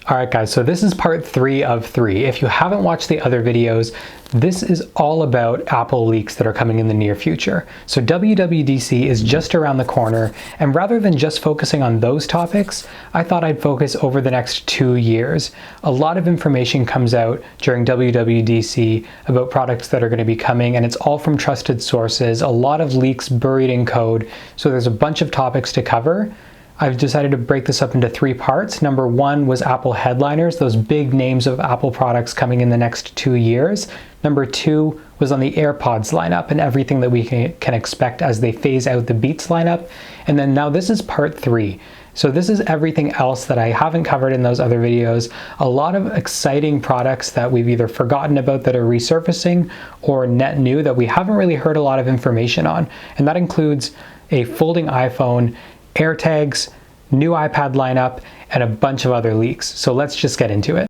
Alright guys, so this is part 3 of 3. If you haven't watched the other videos, this is all about Apple leaks that are coming in the near future. So WWDC is just around the corner, and rather than just focusing on those topics, I thought I'd focus over the next 2 years. A lot of information comes out during WWDC about products that are going to be coming, and it's all from trusted sources, a lot of leaks buried in code, so there's a bunch of topics to cover. I've decided to break this up into 3 parts. Number 1 was Apple headliners, those big names of Apple products coming in the next 2 years. Number 2 was on the AirPods lineup and everything that we can expect as they phase out the Beats lineup. And then now this is part 3. So this is everything else that I haven't covered in those other videos. A lot of exciting products that we've either forgotten about that are resurfacing or net new that we haven't really heard a lot of information on. And that includes a folding iPhone, AirTags, new iPad lineup, and a bunch of other leaks. So let's just get into it.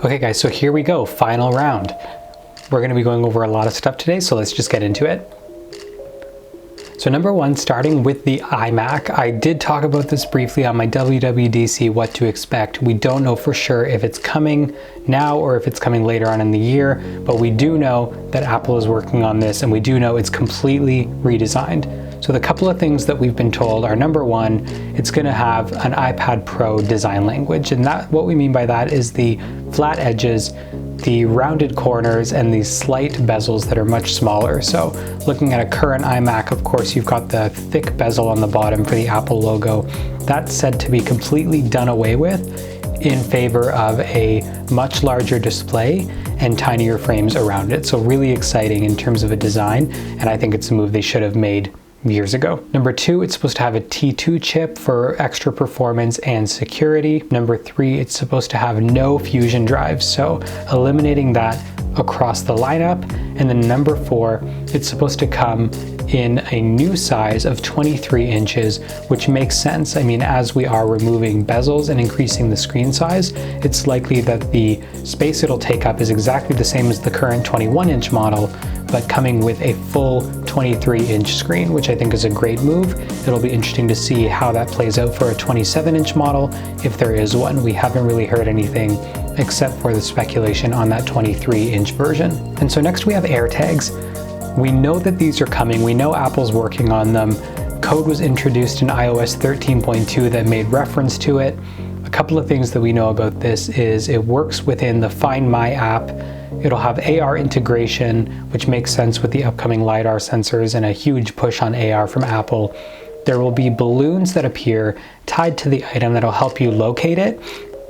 Okay guys, so here we go, final round. We're going to be going over a lot of stuff today, so let's just get into it. So number 1, starting with the iMac. I did talk about this briefly on my WWDC what to expect. We don't know for sure if it's coming now or if it's coming later on in the year, but we do know that Apple is working on this, and we do know it's completely redesigned. So the couple of things that we've been told are, number 1, it's going to have an iPad Pro design language, and that what we mean by that is the flat edges, the rounded corners, and these slight bezels that are much smaller. So looking at a current iMac, of course, you've got the thick bezel on the bottom for the Apple logo. That's said to be completely done away with in favor of a much larger display and tinier frames around it. So really exciting in terms of a design, and I think it's a move they should have made years ago. Number 2, it's supposed to have a T2 chip for extra performance and security. Number 3, it's supposed to have no fusion drives, so eliminating that across the lineup. And then number 4, it's supposed to come in a new size of 23 inches, which makes sense. I mean, as we are removing bezels and increasing the screen size, it's likely that the space it'll take up is exactly the same as the current 21-inch model, but coming with a full 23-inch screen, which I think is a great move. It'll be interesting to see how that plays out for a 27-inch model, if there is one. We haven't really heard anything except for the speculation on that 23-inch version. And so next we have AirTags. We know that these are coming. We know Apple's working on them. Code was introduced in iOS 13.2 that made reference to it. A couple of things that we know about this is it works within the Find My app. It'll have AR integration, which makes sense with the upcoming LiDAR sensors and a huge push on AR from Apple. There will be balloons that appear tied to the item that'll help you locate it.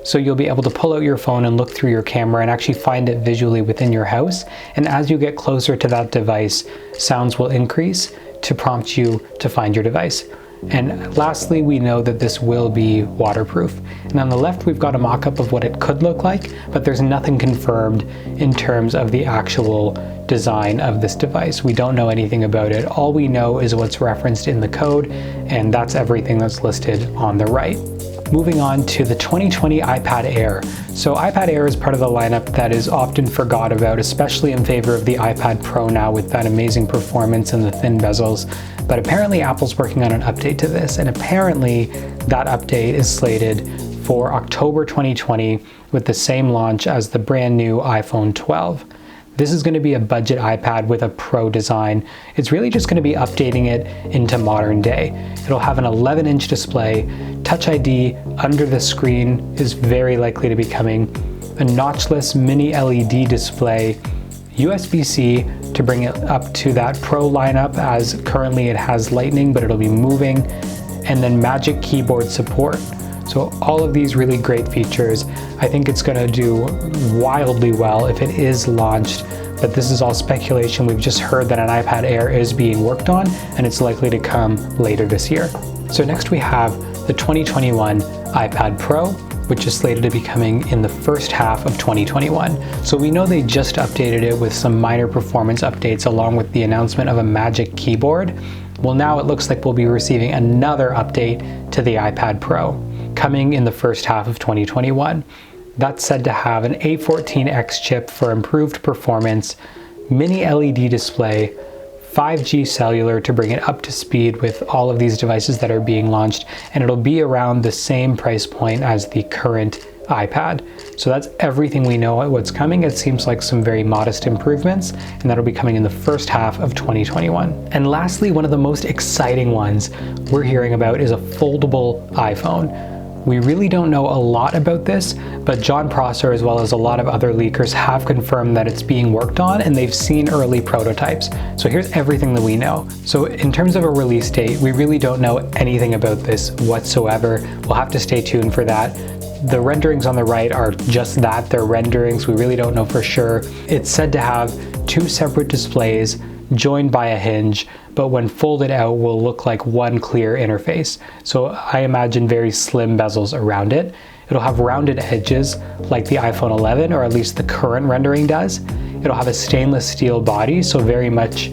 So you'll be able to pull out your phone and look through your camera and actually find it visually within your house. And as you get closer to that device, sounds will increase to prompt you to find your device. And lastly, we know that this will be waterproof. And on the left, we've got a mock-up of what it could look like, but there's nothing confirmed in terms of the actual design of this device. We don't know anything about it. All we know is what's referenced in the code, and that's everything that's listed on the right. Moving on to the 2020 iPad Air. So iPad Air is part of the lineup that is often forgot about, especially in favor of the iPad Pro now with that amazing performance and the thin bezels. But apparently Apple's working on an update to this, and apparently that update is slated for October 2020 with the same launch as the brand new iPhone 12. This is going to be a budget iPad with a Pro design. It's really just going to be updating it into modern day. It'll have an 11-inch display. Touch ID under the screen is very likely to be coming. A notchless mini LED display. USB-C to bring it up to that Pro lineup, as currently it has Lightning, but it'll be moving. And then Magic Keyboard support. So all of these really great features. I think it's going to do wildly well if it is launched, but this is all speculation. We've just heard that an iPad Air is being worked on, and it's likely to come later this year. So next we have the 2021 iPad Pro, which is slated to be coming in the first half of 2021. So we know they just updated it with some minor performance updates along with the announcement of a Magic Keyboard. Well, now it looks like we'll be receiving another update to the iPad Pro, coming in the first half of 2021. That's said to have an A14X chip for improved performance, mini LED display, 5G cellular to bring it up to speed with all of these devices that are being launched, and it'll be around the same price point as the current iPad. So that's everything we know what's coming. It seems like some very modest improvements, and that'll be coming in the first half of 2021. And lastly, one of the most exciting ones we're hearing about is a foldable iPhone. We really don't know a lot about this, but Jon Prosser as well as a lot of other leakers have confirmed that it's being worked on and they've seen early prototypes. So here's everything that we know. So in terms of a release date, we really don't know anything about this whatsoever. We'll have to stay tuned for that. The renderings on the right are just that, they're renderings. We really don't know for sure. It's said to have 2 separate displays joined by a hinge, but when folded out will look like one clear interface. So I imagine very slim bezels around it. It'll have rounded edges like the iPhone 11, or at least the current rendering does. It'll have a stainless steel body, so very much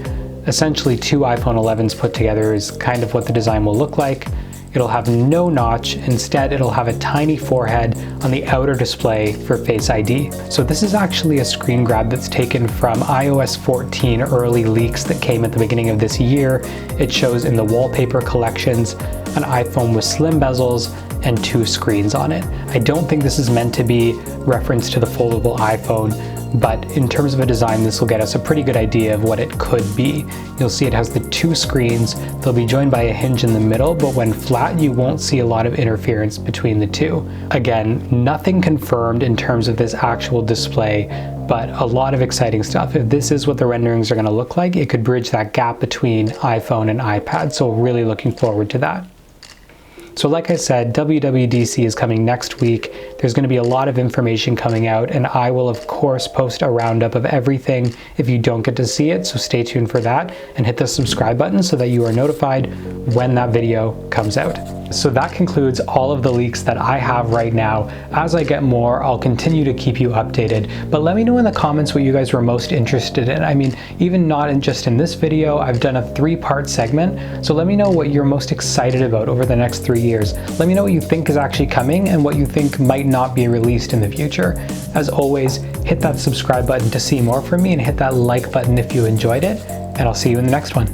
essentially 2 iPhone 11s put together is kind of what the design will look like. It'll have no notch. Instead, it'll have a tiny forehead on the outer display for Face ID. So this is actually a screen grab that's taken from iOS 14 early leaks that came at the beginning of this year. It shows in the wallpaper collections an iPhone with slim bezels and 2 screens on it. I don't think this is meant to be reference to the foldable iPhone, but in terms of a design, this will get us a pretty good idea of what it could be. You'll see it has the 2 screens. They'll be joined by a hinge in the middle, but when flat, you won't see a lot of interference between the 2. Again, nothing confirmed in terms of this actual display, but a lot of exciting stuff. If this is what the renderings are going to look like, it could bridge that gap between iPhone and iPad, so really looking forward to that. So like I said, WWDC is coming next week. There's going to be a lot of information coming out, and I will of course post a roundup of everything if you don't get to see it, so stay tuned for that and hit the subscribe button so that you are notified when that video comes out. So that concludes all of the leaks that I have right now. As I get more, I'll continue to keep you updated, but let me know in the comments what you guys were most interested in. I mean, even not just in this video, I've done a 3-part segment, so let me know what you're most excited about over the next 3 years. Let me know what you think is actually coming and what you think might not be released in the future. As always, hit that subscribe button to see more from me and hit that like button if you enjoyed it, and I'll see you in the next one.